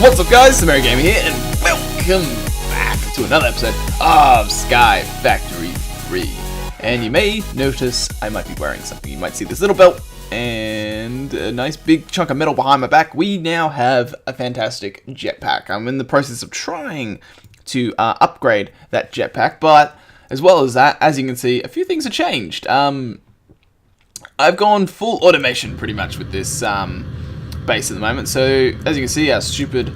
What's up guys, TheMerryGamer here, and welcome back to another episode of Sky Factory 3. And you may notice I might be wearing something. You might see this little belt and a nice big chunk of metal behind my back. We now have a fantastic jetpack. I'm in the process of trying to upgrade that jetpack, but as well as that, as you can see, a few things have changed. I've gone full automation pretty much with this base at the moment. So as you can see, our stupid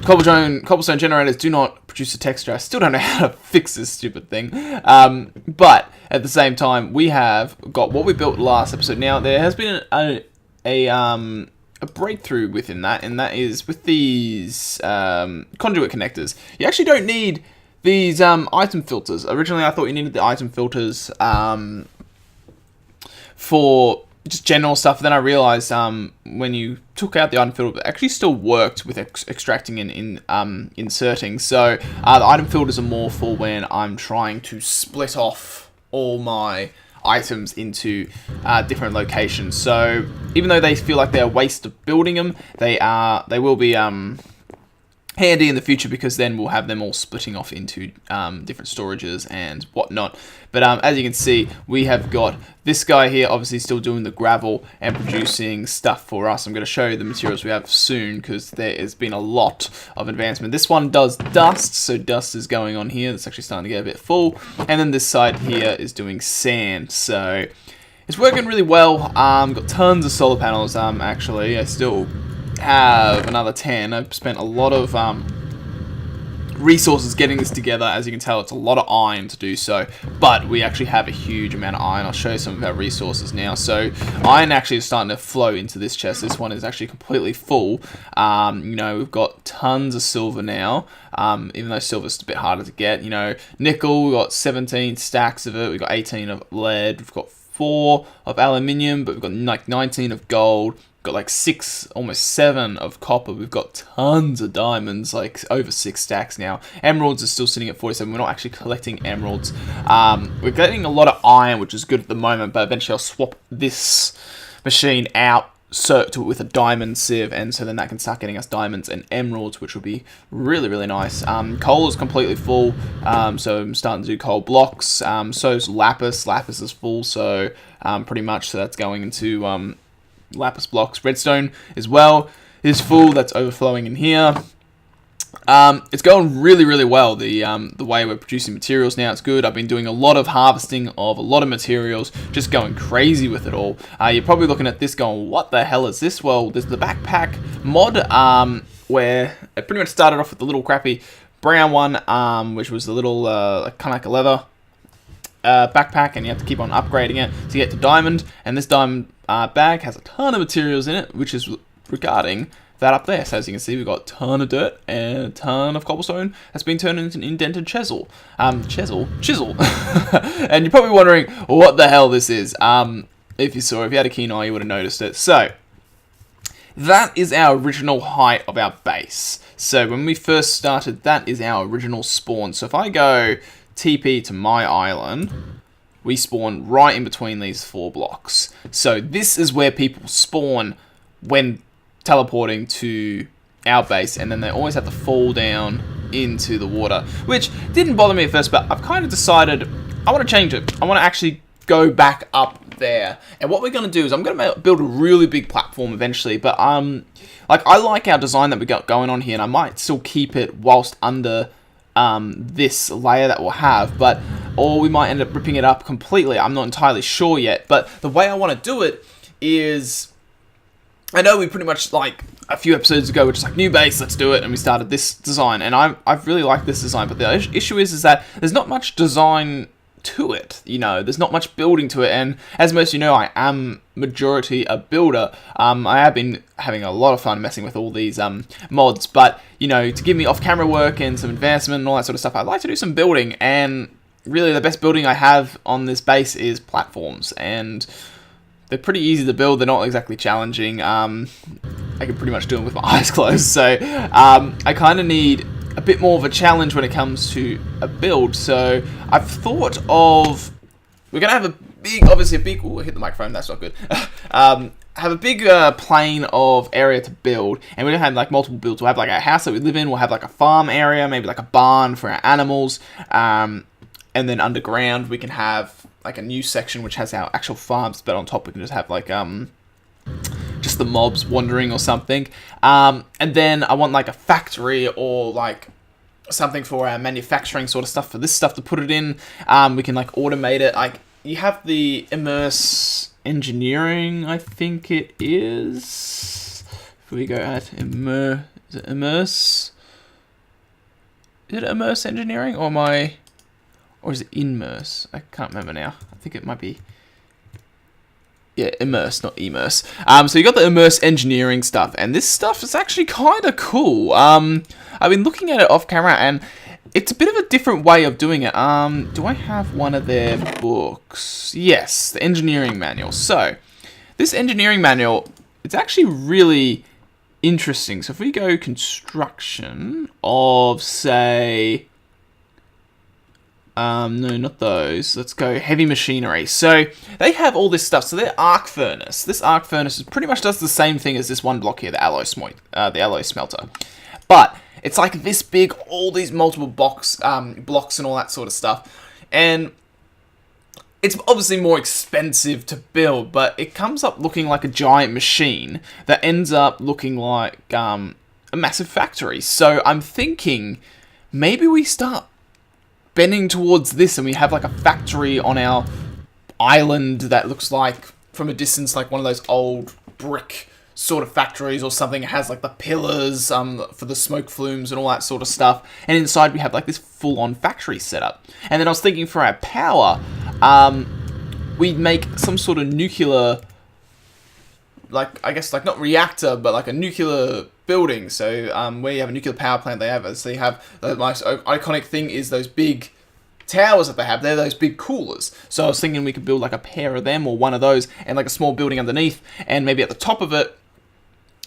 cobblestone generators do not produce a texture. I still don't know how to fix this stupid thing. But at the same time, we have got what we built last episode. Now there has been a breakthrough within that, and that is with these conduit connectors. You actually don't need these item filters. Originally, I thought you needed the item filters for just general stuff. Then I realized when you took out the item filter, it actually still worked with extracting and inserting. So the item filters are more for when I'm trying to split off all my items into different locations. So even though they feel like they're a waste of building them, they will be handy in the future, because then we'll have them all splitting off into different storages and whatnot. But as you can see, we have got this guy here obviously still doing the gravel and producing stuff for us. I'm going to show you the materials we have soon, because there has been a lot of advancement. This one does dust, so dust is going on here. It's actually starting to get a bit full. And then this side here is doing sand, so it's working really well. Got tons of solar panels. Actually, I still have another 10. I've spent a lot of resources getting this together. As you can tell, it's a lot of iron to do so, but we actually have a huge amount of iron. I'll show you some of our resources now. So iron actually is starting to flow into this chest. This one is actually completely full. You know, we've got tons of silver now, even though silver's a bit harder to get. You know, nickel, we've got 17 stacks of it. We've got 18 of lead. We've got 4 of aluminium, but we've got like 19 of gold. Got like 6, almost 7 of copper. We've got tons of diamonds, like over 6 stacks now. Emeralds are still sitting at 47. We're not actually collecting emeralds. We're getting a lot of iron, which is good at the moment, but eventually I'll swap this machine out with a diamond sieve, and so then that can start getting us diamonds and emeralds, which will be really, really nice. Coal is completely full, so I'm starting to do coal blocks. So is lapis. Lapis is full, so pretty much, so that's going into lapis blocks. Redstone as well is full. That's overflowing in here. It's going really, really well. The way we're producing materials now, it's good. I've been doing a lot of harvesting of a lot of materials, just going crazy with it all. You're probably looking at this going, what the hell is this? Well, there's the backpack mod, where it pretty much started off with the little crappy brown one, which was the little kind of like a leather backpack, and you have to keep on upgrading it to get to diamond. And this diamond bag has a ton of materials in it, which is regarding that up there. So as you can see, we've got a ton of dirt and a ton of cobblestone that's been turned into an indented chisel. Chisel. And you're probably wondering what the hell this is. If you had a keen eye, you would have noticed it. So that is our original height of our base. So when we first started, that is our original spawn. So if I go TP to my island, we spawn right in between these 4 blocks. So this is where people spawn when teleporting to our base, and then they always have to fall down into the water, which didn't bother me at first, but I've kind of decided I want to change it. I want to actually go back up there, and what we're going to do is I'm going to build a really big platform eventually, but like, I like our design that we got going on here, and I might still keep it whilst under this layer that we'll have, or we might end up ripping it up completely. I'm not entirely sure yet, but the way I want to do it is, I know we pretty much, like a few episodes ago, we're just like, new base, let's do it, and we started this design, and I've really liked this design, but the issue is that there's not much design to it. You know, there's not much building to it, and as most of you know, I am majority a builder. I have been having a lot of fun messing with all these mods, but you know, to give me off-camera work and some advancement and all that sort of stuff, I'd like to do some building, and really the best building I have on this base is platforms, and they're pretty easy to build. They're not exactly challenging. I can pretty much do them with my eyes closed, so I kind of need a bit more of a challenge when it comes to a build. So I've thought of, we're going to have a obviously a big, ooh, I hit the microphone, that's not good. Have a big plane of area to build, and we're gonna have like multiple builds. We'll have like a house that we live in, we'll have like a farm area, maybe like a barn for our animals, and then underground we can have like a new section which has our actual farms, but on top we can just have like just the mobs wandering or something. And then I want like a factory or like something for our manufacturing sort of stuff, for this stuff to put it in. We can like automate it. Like you have the immerse engineering, I think it is. If we go at immerse, is it immerse? Is it immerse engineering or or is it immerse? I can't remember now. I think it might be. Yeah, immerse, not immerse. So you got the immerse engineering stuff, and this stuff is actually kind of cool. I've been looking at it off camera, and it's a bit of a different way of doing it. Do I have one of their books? Yes, the engineering manual. So this engineering manual, it's actually really interesting. So if we go construction of, say, no, not those. Let's go heavy machinery. So they have all this stuff. So their arc furnace. This arc furnace pretty much does the same thing as this one block here, the alloy smelter. But it's like this big, all these multiple blocks and all that sort of stuff. And it's obviously more expensive to build, but it comes up looking like a giant machine that ends up looking like a massive factory. So I'm thinking maybe we start bending towards this and we have like a factory on our island that looks like, from a distance, like one of those old brick sort of factories or something. It has like the pillars for the smoke flumes and all that sort of stuff, and inside we have like this full-on factory setup. And then I was thinking for our power, we'd make some sort of nuclear, like, I guess, like not reactor, but like a nuclear building. So where you have a nuclear power plant, they have the most iconic thing is those big towers that they have. They're those big coolers. So I was thinking we could build like a pair of them or one of those, and like a small building underneath, and maybe at the top of it,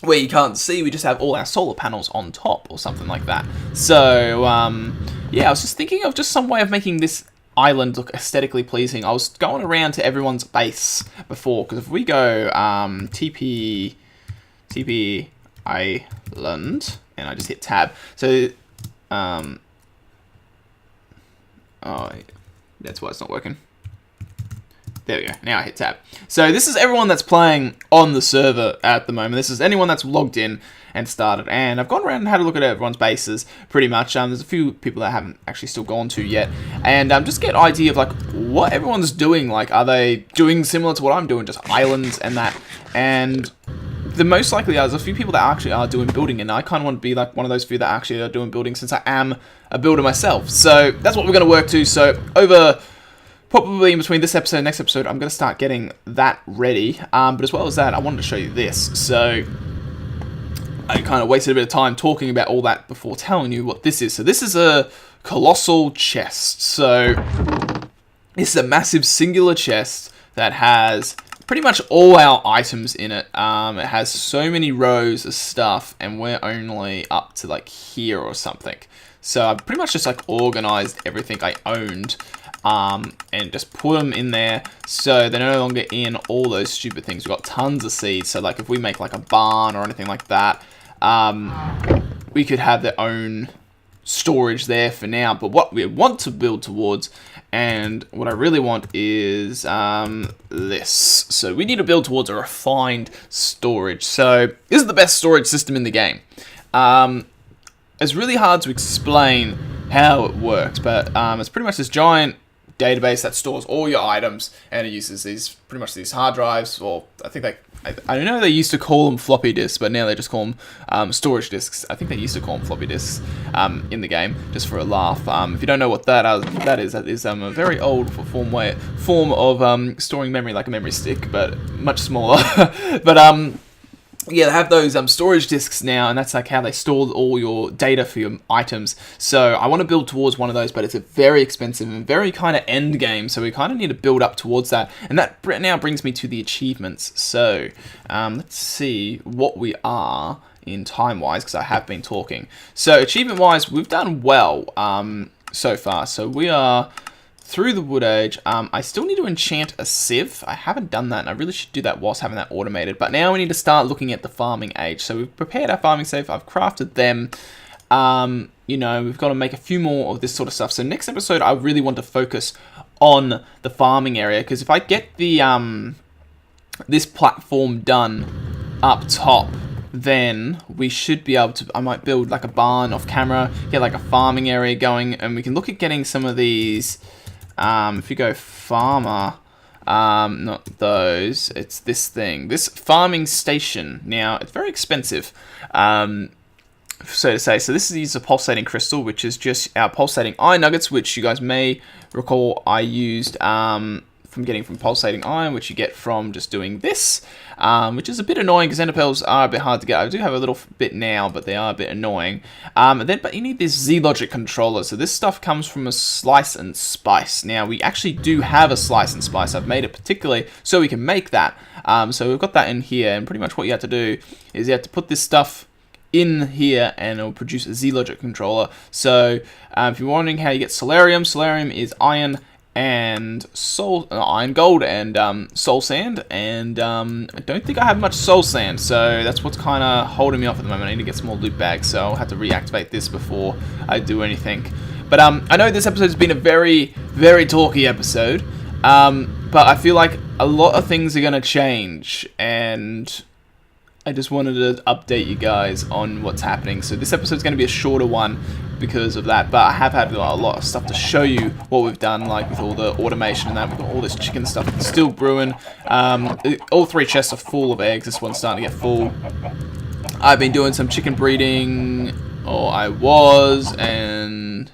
where you can't see, we just have all our solar panels on top or something like that. So yeah, I was just thinking of just some way of making this island look aesthetically pleasing. I was going around to everyone's base before, because if we go TP Island, and I just hit tab, so oh, that's why it's not working. There we go. Now I hit tab. So this is everyone that's playing on the server at the moment. This is anyone that's logged in and started. And I've gone around and had a look at everyone's bases, pretty much. There's a few people that I haven't actually still gone to yet. And just get an idea of like what everyone's doing. Like, are they doing similar to what I'm doing, just islands and that? And the most likely are, there's a few people that actually are doing building, and I kind of want to be like one of those few that actually are doing building, since I am a builder myself. So that's what we're going to work to. So over probably in between this episode and next episode, I'm going to start getting that ready. But as well as that, I wanted to show you this. So I kind of wasted a bit of time talking about all that before telling you what this is. So this is a colossal chest. So this is a massive singular chest that has pretty much all our items in it. It has so many rows of stuff, and we're only up to like here or something. So I pretty much just like organized everything I owned, and just put them in there, so they're no longer in all those stupid things. We've got tons of seeds, so like if we make like a barn or anything like that, we could have their own storage there for now. But what we want to build towards, and what I really want, is this. So we need to build towards a refined storage. So this is the best storage system in the game. It's really hard to explain how it works, but it's pretty much this giant database that stores all your items, and it uses these hard drives, or I think I don't know, they used to call them floppy disks, but now they just call them storage disks. I think they used to call them floppy disks in the game, just for a laugh. If you don't know what that is a very old form of storing memory, like a memory stick, but much smaller. But yeah, they have those storage disks now, and that's like how they store all your data for your items. So I want to build towards one of those, but it's a very expensive and very kind of end game, so we kind of need to build up towards that. And that now brings me to the achievements. So let's see what we are in time-wise, because I have been talking. So achievement-wise, we've done well so far. So we are through the wood age. I still need to enchant a sieve. I haven't done that, and I really should do that whilst having that automated. But now we need to start looking at the farming age. So we've prepared our farming safe. I've crafted them. You know, we've got to make a few more of this sort of stuff. So next episode, I really want to focus on the farming area, because if I get the this platform done up top, then we should be able to, I might build like a barn off camera, get like a farming area going, and we can look at getting some of these, if you go farmer, not those, it's this thing, this farming station. Now, it's very expensive, so to say. So this is a pulsating crystal, which is just our pulsating iron nuggets, which you guys may recall I used from getting from pulsating iron, which you get from just doing this, which is a bit annoying because ender pearls are a bit hard to get. I do have a little bit now, but they are a bit annoying. But you need this Z-Logic controller. So this stuff comes from a slice and spice. Now we actually do have a slice and spice. I've made it particularly so we can make that. So we've got that in here, and pretty much what you have to do is you have to put this stuff in here and it'll produce a Z-Logic controller. So if you're wondering how you get Solarium, Solarium is iron and iron gold and soul sand, and I don't think I have much soul sand, so that's what's kind of holding me off at the moment. I need to get some more loot bags, so I'll have to reactivate this before I do anything. But I know this episode has been a very, very talky episode, but I feel like a lot of things are going to change, and I just wanted to update you guys on what's happening. So this episode's going to be a shorter one because of that, but I have had a lot of stuff to show you what we've done, like with all the automation and that. We've got all this chicken stuff that's still brewing. All 3 chests are full of eggs. This one's starting to get full. I've been doing some chicken breeding, or I was, and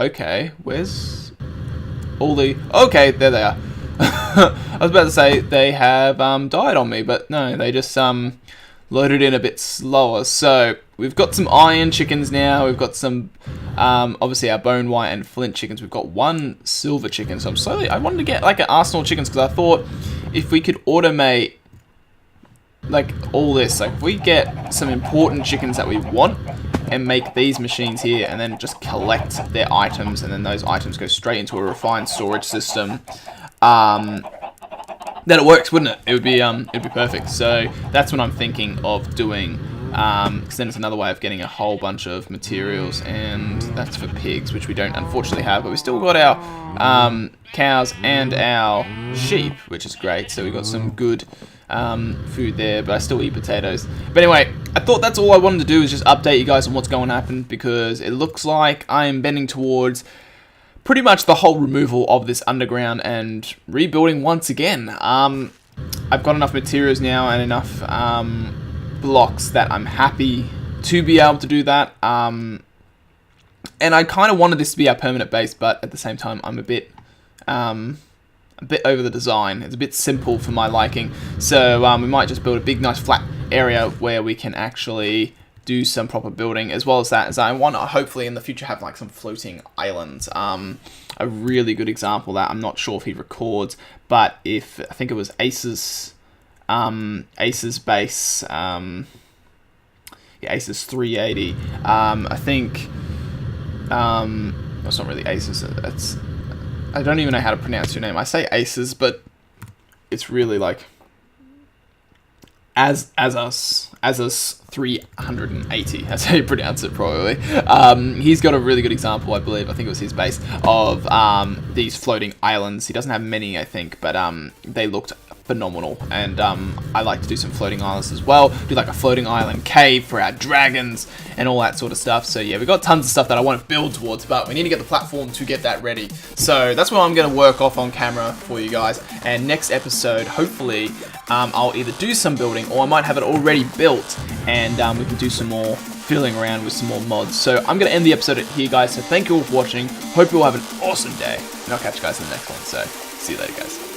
okay, where's all the, okay, there they are. I was about to say they have died on me, but no, they just loaded in a bit slower. So we've got some iron chickens now. We've got some obviously our bone white and flint chickens. We've got 1 silver chicken. So I wanted to get like an arsenal of chickens, because I thought if we could automate like all this, like if we get some important chickens that we want and make these machines here and then just collect their items, and then those items go straight into a refined storage system, then it works, wouldn't it? It'd be perfect. So that's what I'm thinking of doing. Because then it's another way of getting a whole bunch of materials, and that's for pigs, which we don't unfortunately have, but we still got our cows and our sheep, which is great. So we got some good food there, but I still eat potatoes. But anyway, I thought that's all I wanted to do, is just update you guys on what's going to happen, because it looks like I am bending towards pretty much the whole removal of this underground and rebuilding once again. I've got enough materials now and enough blocks that I'm happy to be able to do that. And I kind of wanted this to be our permanent base, but at the same time, I'm a bit over the design. It's a bit simple for my liking. So we might just build a big, nice, flat area where we can actually do some proper building, as well as that, as I want to hopefully in the future have like some floating islands. A really good example that I'm not sure if he records, but if I think it was Ace's base, yeah, Ace's 380. I think it's not really Ace's. It's, I don't even know how to pronounce your name. I say Ace's, but it's really like as us 380, that's how you pronounce it probably. He's got a really good example, I believe, I think it was his base, of these floating islands. He doesn't have many, I think, but they looked phenomenal, and I like to do some floating islands as well, do like a floating island cave for our dragons and all that sort of stuff. So yeah, we've got tons of stuff that I want to build towards, but we need to get the platform to get that ready. So that's what I'm going to work off on camera for you guys, and next episode, hopefully, I'll either do some building, or I might have it already built, and we can do some more fiddling around with some more mods. So I'm going to end the episode here, guys, so thank you all for watching. Hope you all have an awesome day, and I'll catch you guys in the next one. So see you later, guys.